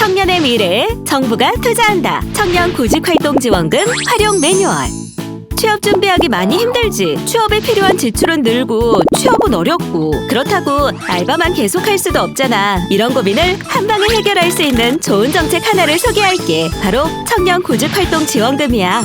청년의 미래에 정부가 투자한다. 청년 구직활동지원금 활용 매뉴얼. 취업 준비하기 많이 힘들지. 취업에 필요한 지출은 늘고 취업은 어렵고 그렇다고 알바만 계속할 수도 없잖아. 이런 고민을 한 방에 해결할 수 있는 좋은 정책 하나를 소개할게. 바로 청년 구직활동지원금이야.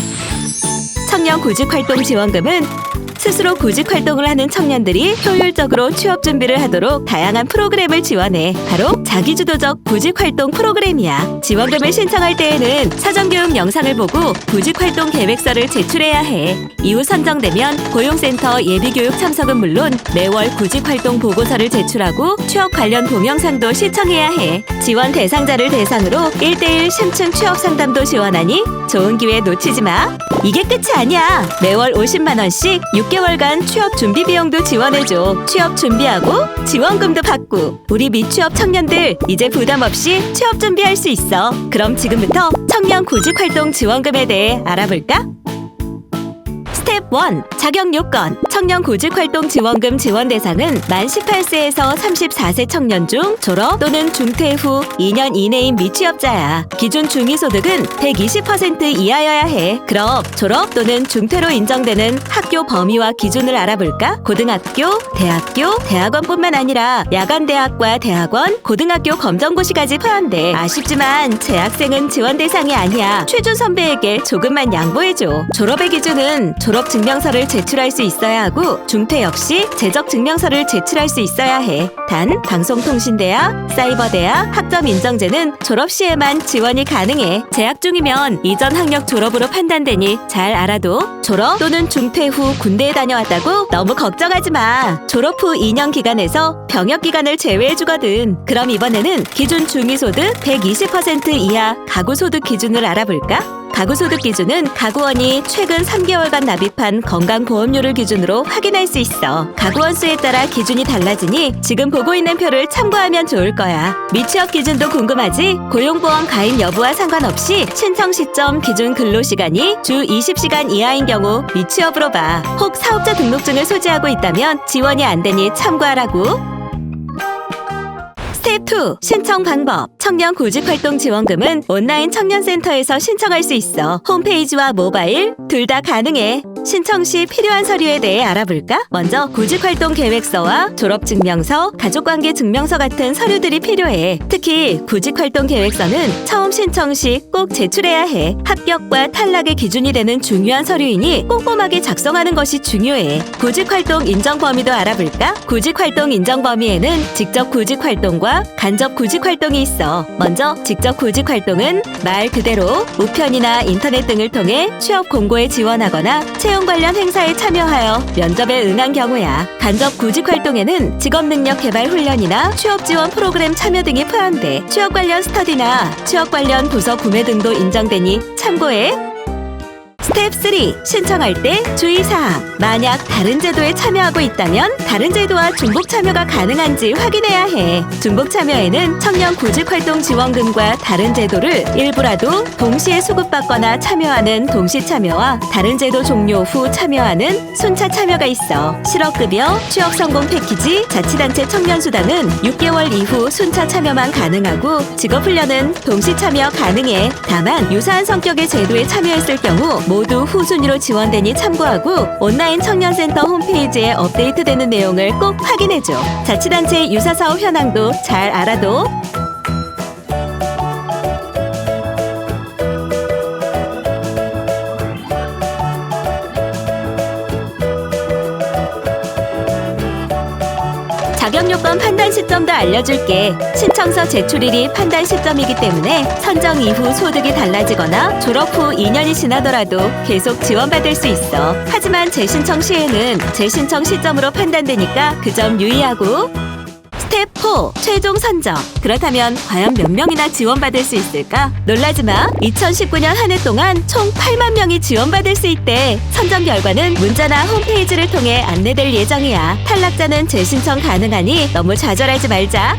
청년 구직활동지원금은 스스로 구직활동을 하는 청년들이 효율적으로 취업 준비를 하도록 다양한 프로그램을 지원해. 바로 자기주도적 구직활동 프로그램이야. 지원금을 신청할 때에는 사전교육 영상을 보고 구직활동 계획서를 제출해야 해. 이후 선정되면 고용센터 예비교육 참석은 물론 매월 구직활동 보고서를 제출하고 취업 관련 동영상도 시청해야 해. 지원 대상자를 대상으로 1:1 심층 취업 상담도 지원하니 좋은 기회 놓치지 마. 이게 끝이 아니야. 매월 50만 원씩 6개월간 취업 준비 비용도 지원해줘. 취업 준비하고 지원금도 받고. 우리 미취업 청년들 이제 부담 없이 취업 준비할 수 있어. 그럼 지금부터 청년 구직활동 지원금에 대해 알아볼까? 스텝 1. 자격 요건. 청년 구직활동 지원금 지원 대상은 만 18세에서 34세 청년 중 졸업 또는 중퇴 후 2년 이내인 미취업자야. 기준 중위소득은 120% 이하여야 해. 그럼 졸업 또는 중퇴로 인정되는 학교 범위와 기준을 알아볼까? 고등학교, 대학교, 대학원뿐만 아니라 야간대학과 대학원, 고등학교 검정고시까지 포함돼. 아쉽지만 재학생은 지원 대상이 아니야. 최준 선배에게 조금만 양보해줘. 졸업의 기준은 졸업증명서를 제출할 수 있어야 하고 중퇴 역시 재적증명서를 제출할 수 있어야 해. 단 방송통신대학, 사이버대학, 학점인정제는 졸업 시에만 지원이 가능해. 재학 중이면 이전 학력 졸업으로 판단되니 잘 알아도. 졸업 또는 중퇴 후 군대에 다녀왔다고 너무 걱정하지 마. 졸업 후 2년 기간에서 병역 기간을 제외해주거든. 그럼 이번에는 기준 중위소득 120% 이하 가구소득 기준을 알아볼까? 가구소득 기준은 가구원이 최근 3개월간 납입한 건강보험료를 기준으로 확인할 수 있어. 가구원 수에 따라 기준이 달라지니 지금 보고 있는 표를 참고하면 좋을 거야. 미취업 기준도 궁금하지? 고용보험 가입 여부와 상관없이 신청 시점 기준 근로시간이 주 20시간 이하인 경우 미취업으로 봐. 혹 사업자 등록증을 소지하고 있다면 지원이 안 되니 참고하라고. 스텝 2. 신청 방법. 청년 구직활동 지원금은 온라인 청년센터에서 신청할 수 있어. 홈페이지와 모바일 둘 다 가능해. 신청 시 필요한 서류에 대해 알아볼까? 먼저 구직활동 계획서와 졸업증명서, 가족관계 증명서 같은 서류들이 필요해. 특히 구직활동 계획서는 처음 신청 시 꼭 제출해야 해. 합격과 탈락의 기준이 되는 중요한 서류이니 꼼꼼하게 작성하는 것이 중요해. 구직활동 인정 범위도 알아볼까? 구직활동 인정 범위에는 직접 구직활동과 간접 구직활동이 있어. 먼저 직접 구직활동은 말 그대로 우편이나 인터넷 등을 통해 취업 공고에 지원하거나 채용 관련 행사에 참여하여 면접에 응한 경우야. 간접 구직활동에는 직업능력 개발 훈련이나 취업 지원 프로그램 참여 등이 포함돼. 취업 관련 스터디나 취업 관련 도서 구매 등도 인정되니 참고해. 스텝 3. 신청할 때 주의사항. 만약 다른 제도에 참여하고 있다면 다른 제도와 중복 참여가 가능한지 확인해야 해. 중복 참여에는 청년 구직활동 지원금과 다른 제도를 일부라도 동시에 수급받거나 참여하는 동시 참여와 다른 제도 종료 후 참여하는 순차 참여가 있어. 실업급여, 취업성공 패키지, 자치단체 청년수당은 6개월 이후 순차 참여만 가능하고 직업훈련은 동시 참여 가능해. 다만 유사한 성격의 제도에 참여했을 경우 모두 후순위로 지원되니 참고하고 온라인 청년센터 홈페이지에 업데이트되는 내용을 꼭 확인해줘. 자치단체 유사사업 현황도 잘 알아둬. 자격요건 판단 시점도 알려줄게. 신청서 제출일이 판단 시점이기 때문에 선정 이후 소득이 달라지거나 졸업 후 2년이 지나더라도 계속 지원받을 수 있어. 하지만 재신청 시에는 재신청 시점으로 판단되니까 그 점 유의하고. 스텝 4. 최종 선정. 그렇다면 과연 몇 명이나 지원받을 수 있을까? 놀라지 마. 2019년 한 해 동안 총 8만 명이 지원받을 수 있대. 선정 결과는 문자나 홈페이지를 통해 안내될 예정이야. 탈락자는 재신청 가능하니 너무 좌절하지 말자.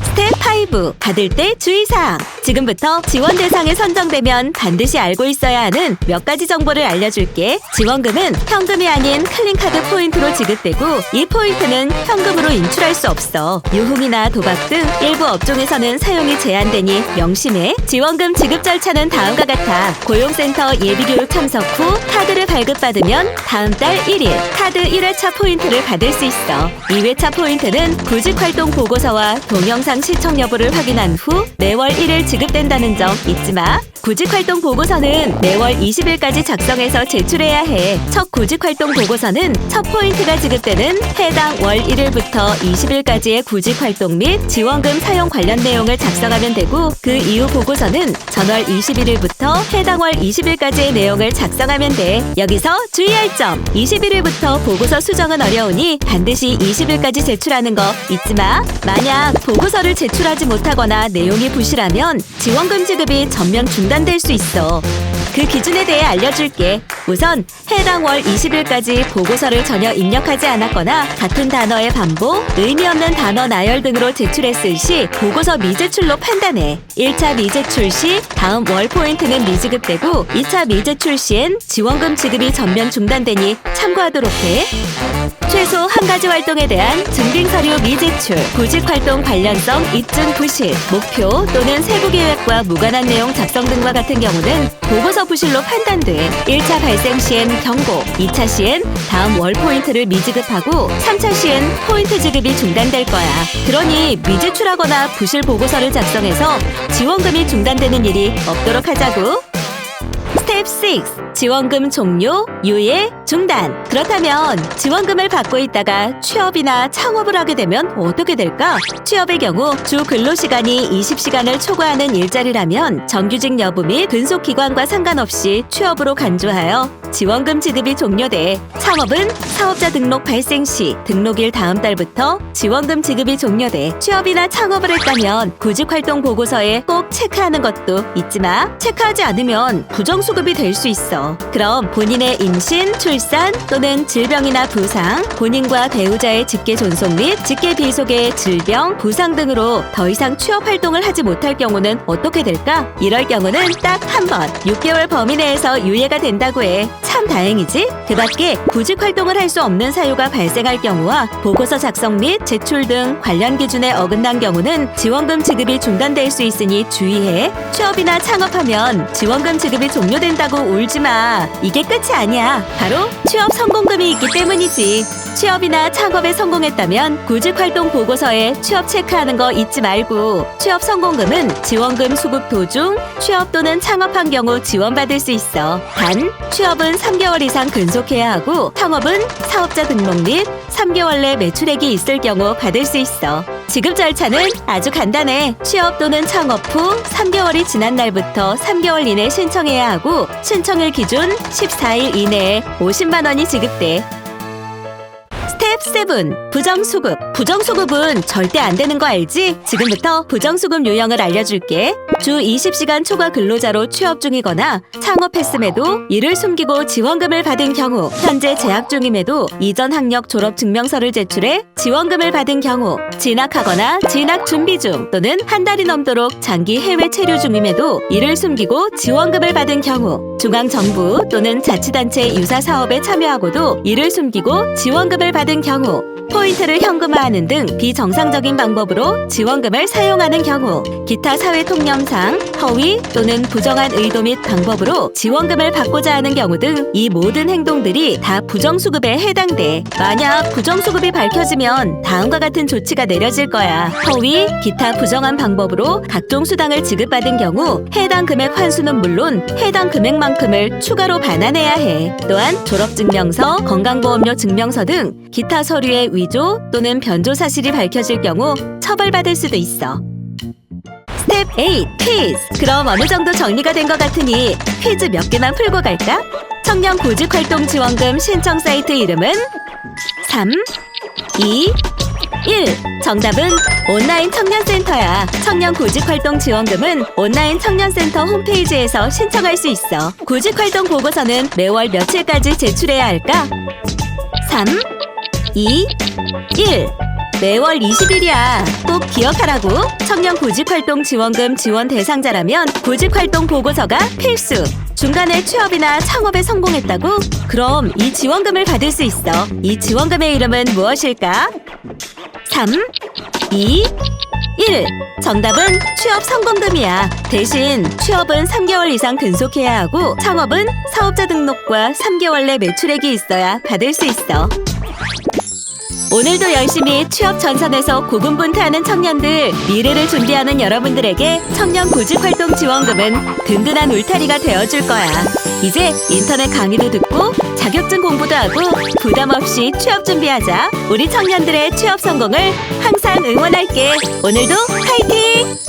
스텝 5. 받을 때 주의사항. 지금부터 지원 대상에 선정되면 반드시 알고 있어야 하는 몇 가지 정보를 알려줄게. 지원금은 현금이 아닌 클린카드 포인트로 지급되고 이 포인트는 현금으로 인출할 수 없어. 유흥이나 도박 등 일부 업종에서는 사용이 제한되니 명심해. 지원금 지급 절차는 다음과 같아. 고용센터 예비교육 참석 후 카드를 발급받으면 다음 달 1일 카드 1회차 포인트를 받을 수 있어. 2회차 포인트는 구직활동 보고서와 동영상 시청 여부를 확인한 후 매월 1일 지급된다는 점 잊지 마. 구직활동 보고서는 매월 20일까지 작성해서 제출해야 해. 첫 구직활동 보고서는 첫 포인트가 지급되는 해당 월 1일부터 20일까지의 구직활동 및 지원금 사용 관련 내용을 작성하면 되고 그 이후 보고서는 전월 21일부터 해당 월 20일까지의 내용을 작성하면 돼. 여기서 주의할 점! 21일부터 보고서 수정은 어려우니 반드시 20일까지 제출하는 거 잊지 마. 만약 보고서를 제출하지 못하거나 내용이 부실하면 지원금 지급이 전면 중단될 수 있어. 그 기준에 대해 알려줄게. 우선 해당 월 20일까지 보고서를 전혀 입력하지 않았거나 같은 단어의 반복, 의미 없는 단어 나열 등으로 제출했을 시 보고서 미제출로 판단해. 1차 미제출 시 다음 월 포인트는 미지급되고 2차 미제출 시엔 지원금 지급이 전면 중단되니 참고하도록 해. 최소 한 가지 활동에 대한 증빙서류 미제출, 구직활동 관련성 입증 부실, 목표 또는 세부 계획과 무관한 내용 작성 등과 같은 경우는 보고서 부실로 판단돼. 1차 발생 시엔 경고, 2차 시엔 다음 월 포인트를 미지급하고 3차 시엔 포인트 지급이 중단될 거야. 그러니 미제출하거나 부실 보고서를 작성해서 지원금이 중단되는 일이 없도록 하자고. 스텝 6. 지원금 종료, 유예, 중단. 그렇다면 지원금을 받고 있다가 취업이나 창업을 하게 되면 어떻게 될까? 취업의 경우 주 근로시간이 20시간을 초과하는 일자리라면 정규직 여부 및 근속기관과 상관없이 취업으로 간주하여 지원금 지급이 종료돼. 창업은 사업자 등록 발생 시 등록일 다음 달부터 지원금 지급이 종료돼. 취업이나 창업을 했다면 구직활동 보고서에 꼭 체크하는 것도 잊지 마. 체크하지 않으면 부정수급이 될 수 있어. 그럼 본인의 임신, 출산 또는 질병이나 부상, 본인과 배우자의 직계 존속 및 직계 비속의 질병, 부상 등으로 더 이상 취업 활동을 하지 못할 경우는 어떻게 될까? 이럴 경우는 딱 한 번 6개월 범위 내에서 유예가 된다고 해. 참 다행이지? 그 밖에 구직 활동을 할 수 없는 사유가 발생할 경우와 보고서 작성 및 제출 등 관련 기준에 어긋난 경우는 지원금 지급이 중단될 수 있으니 주의해. 취업이나 창업하면 지원금 지급이 종료된다고 울지 마. 이게 끝이 아니야. 바로 취업 성공금이 있기 때문이지. 취업이나 창업에 성공했다면 구직활동 보고서에 취업 체크하는 거 잊지 말고, 취업 성공금은 지원금 수급 도중 취업 또는 창업한 경우 지원받을 수 있어. 단, 취업은 3개월 이상 근속해야 하고 창업은 사업자 등록 및 3개월 내 매출액이 있을 경우 받을 수 있어. 지급 절차는 아주 간단해. 취업 또는 창업 후 3개월이 지난 날부터 3개월 이내 신청해야 하고 신청일 기준 14일 이내에 50만 원이 지급돼. 스텝 7. 부정수급. 부정수급은 절대 안 되는 거 알지? 지금부터 부정수급 유형을 알려줄게. 주 20시간 초과 근로자로 취업 중이거나 창업했음에도 이를 숨기고 지원금을 받은 경우, 현재 재학 중임에도 이전 학력 졸업 증명서를 제출해 지원금을 받은 경우, 진학하거나 진학 준비 중 또는 한 달이 넘도록 장기 해외 체류 중임에도 이를 숨기고 지원금을 받은 경우, 중앙정부 또는 자치단체 유사 사업에 참여하고도 이를 숨기고 지원금을 받은 경우, 포인트를 현금화하는 등 비정상적인 방법으로 지원금을 사용하는 경우, 기타 사회 통념상 허위 또는 부정한 의도 및 방법으로 지원금을 받고자 하는 경우 등 이 모든 행동들이 다 부정수급에 해당돼. 만약 부정수급이 밝혀지면 다음과 같은 조치가 내려질 거야. 허위, 기타 부정한 방법으로 각종 수당을 지급받은 경우 해당 금액 환수는 물론 해당 금액만큼을 추가로 반환해야 해. 또한 졸업증명서, 건강보험료 증명서 등 기타 서류의 위조 또는 변조 사실이 밝혀질 경우 처벌받을 수도 있어. 스텝 8. 퀴즈. 그럼 어느 정도 정리가 된 것 같으니 퀴즈 몇 개만 풀고 갈까? 청년 구직활동 지원금 신청 사이트 이름은 3, 2, 1. 정답은 온라인 청년센터야. 청년 구직활동 지원금은 온라인 청년센터 홈페이지에서 신청할 수 있어. 구직활동 보고서는 매월 며칠까지 제출해야 할까? 3, 2, 1. 매월 20일이야. 꼭 기억하라고. 청년구직활동지원금 지원 대상자라면 구직활동 보고서가 필수. 중간에 취업이나 창업에 성공했다고? 그럼 이 지원금을 받을 수 있어. 이 지원금의 이름은 무엇일까? 3, 2, 1. 정답은 취업 성공금이야. 대신 취업은 3개월 이상 근속해야 하고 창업은 사업자 등록과 3개월 내 매출액이 있어야 받을 수 있어. 오늘도 열심히 취업 전선에서 고군분투하는 청년들, 미래를 준비하는 여러분들에게 청년구직활동지원금은 든든한 울타리가 되어줄 거야. 이제 인터넷 강의도 듣고 자격증 공부도 하고 부담 없이 취업 준비하자. 우리 청년들의 취업 성공을 항상 응원할게. 오늘도 파이팅!